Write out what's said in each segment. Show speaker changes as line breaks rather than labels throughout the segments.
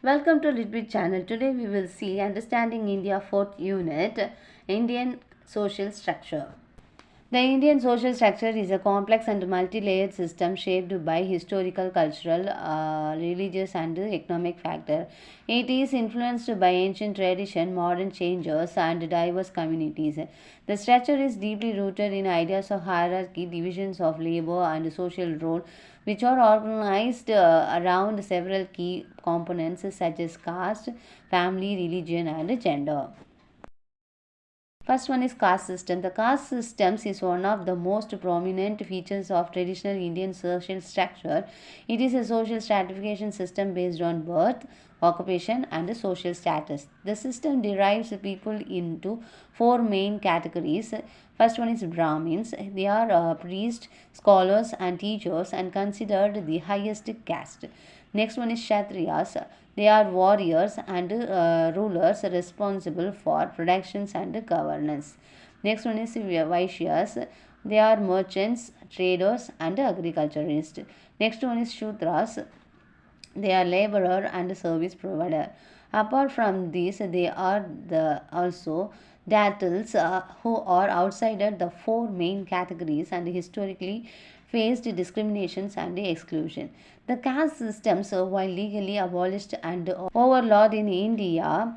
Welcome to Litbit channel. Today we will see Understanding India fourth unit, Indian social structure. The Indian social structure is a complex and multi-layered system shaped by historical, cultural, religious and economic factors. It is influenced by ancient tradition, modern changes and diverse communities. The structure is deeply rooted in ideas of hierarchy, divisions of labor and social role, which are organized around several key components such as caste, family, religion and gender. First one is caste system. The caste systems is one of the most prominent features of traditional Indian social structure. It is a social stratification system based on birth, occupation and social status. The system derives people into four main categories. First one is Brahmins. They are priests, scholars and teachers and considered the highest caste. Next one is Kshatriyas. They are warriors and rulers responsible for productions and governance. Next one is Vaishyas. They are merchants, traders and agriculturists. Next one is Shudras. They are laborer and service provider. Apart from these, they are the also datils who are outside the four main categories and historically faced discriminations and exclusion. The caste systems, while legally abolished and overlawed in India,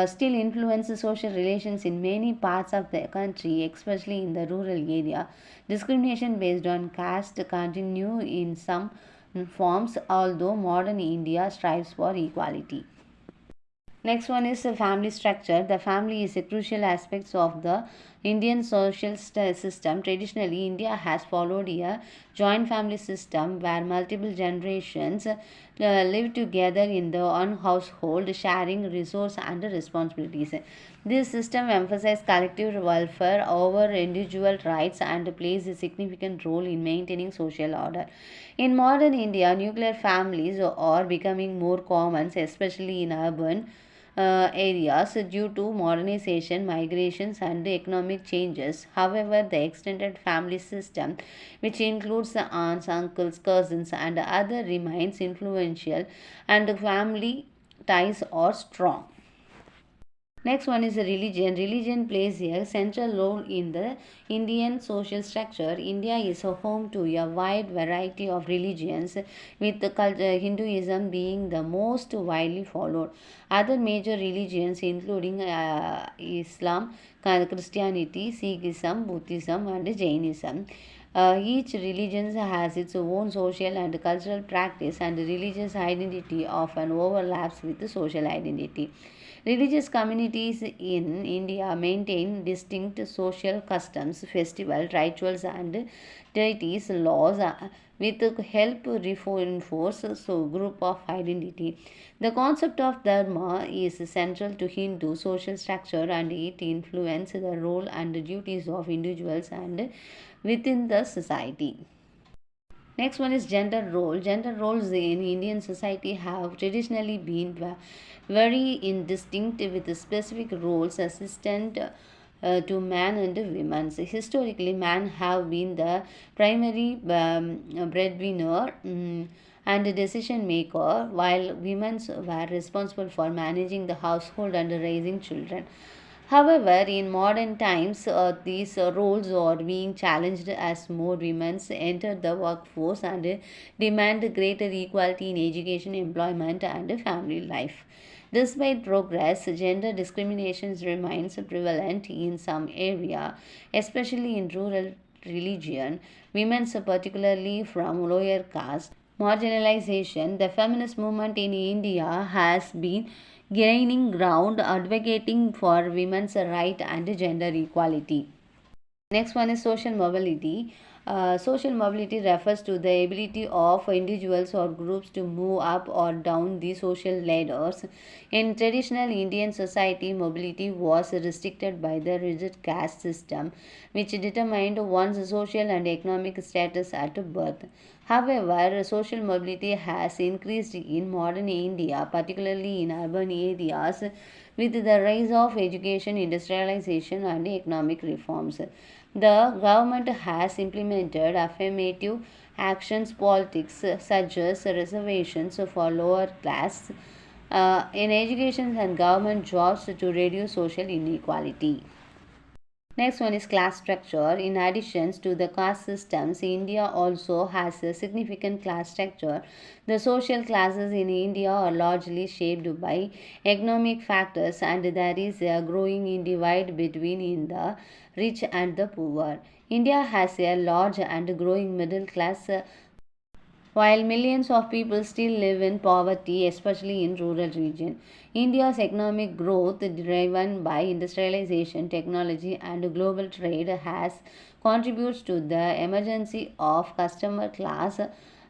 still influence social relations in many parts of the country, especially in the rural area. Discrimination based on caste continue in some forms, although modern India strives for equality. Next one is the family structure. The family is a crucial aspect of the Indian social system. Traditionally, India has followed a joint family system where multiple generations live together in the one household, sharing resources and responsibilities. This system emphasizes collective welfare over individual rights and plays a significant role in maintaining social order. In modern India, nuclear families are becoming more common, especially in urban areas due to modernization, migrations, and economic changes. However, the extended family system, which includes the aunts, uncles, cousins, and other, remains influential, and family ties are strong. Next one is religion. Religion plays a central role in the Indian social structure. India is a home to a wide variety of religions, with the Hinduism being the most widely followed. Other major religions, including Islam, Christianity, Sikhism, Buddhism, and Jainism. Each religion has its own social and cultural practice, and religious identity often overlaps with the social identity. Religious communities in India maintain distinct social customs, festivals, rituals, and deities laws with help reinforce group of identity. The concept of dharma is central to Hindu social structure, and it influences the role and duties of individuals and within the society. Next one is gender role. Gender roles in Indian society have traditionally been very indistinct, with specific roles assistant to man and women. So historically, men have been the primary breadwinner and decision maker, while women were responsible for managing the household and raising children. However, in modern times, these roles are being challenged as more women enter the workforce and demand greater equality in education, employment, and family life. Despite progress, gender discrimination remains prevalent in some area, especially in rural religion. Women, particularly from lower caste, marginalization. The feminist movement in India has been gaining ground, advocating for women's rights and gender equality. Next one is social mobility. Social mobility refers to the ability of individuals or groups to move up or down the social ladders. In traditional Indian society, mobility was restricted by the rigid caste system, which determined one's social and economic status at birth. However, social mobility has increased in modern India, particularly in urban areas, with the rise of education, industrialization, and economic reforms. The government has implemented affirmative actions politics such as reservations for lower class in education and government jobs to reduce social inequality. Next one is class structure. In addition to the caste systems, India also has a significant class structure. The social classes in India are largely shaped by economic factors, and there is a growing divide between in the rich and the poor. India has a large and growing middle class, while millions of people still live in poverty, especially in rural regions. India's economic growth, driven by industrialization, technology, and global trade, has contributes to the emergence of customer class.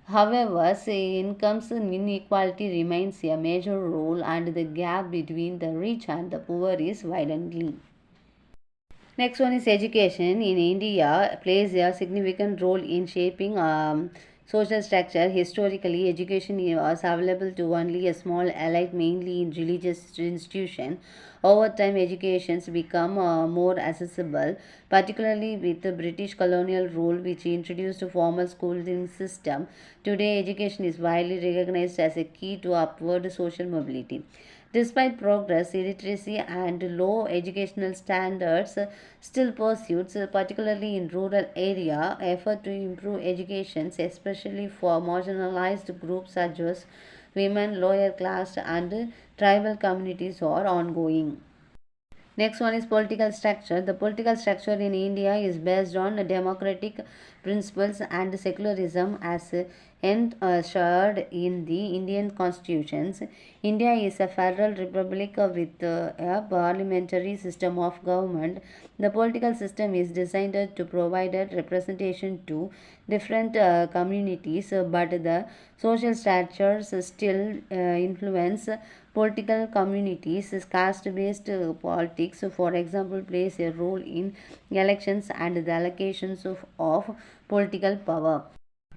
However, incomes inequality remains a major role, and the gap between the rich and the poor is widening. Next one is education. In India, plays a significant role in shaping social structure. Historically, education was available to only a small elite, mainly in religious institutions. Over time, educations become more accessible, particularly with the British colonial rule, which introduced a formal schooling system. Today, education is widely recognized as a key to upward social mobility. Despite progress, illiteracy and low educational standards still pursues, particularly in rural area, effort to improve education, especially for marginalized groups such as women, lower class, and tribal communities, are ongoing. Next one is political structure. The political structure in India is based on democratic principles and secularism as enshrined in the Indian constitutions. India is a federal republic with a parliamentary system of government. The political system is designed to provide a representation to different communities, but the social structures still influence political communities. Caste-based politics, for example, plays a role in elections and the allocations of political power.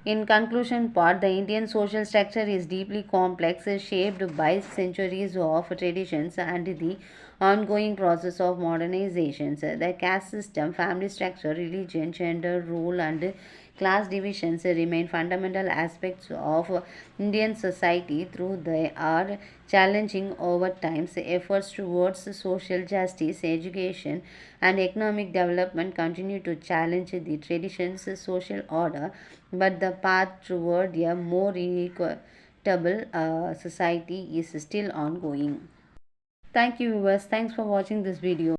In conclusion part, the Indian social structure is deeply complex, shaped by centuries of traditions and the ongoing process of modernization. The caste system, family structure, religion, gender, role, and class divisions remain fundamental aspects of Indian society, though they are challenging over time. Efforts towards social justice, education, and economic development continue to challenge the traditions, social order, but the path toward a more equitable society is still ongoing. Thank you, viewers. Thanks for watching this video.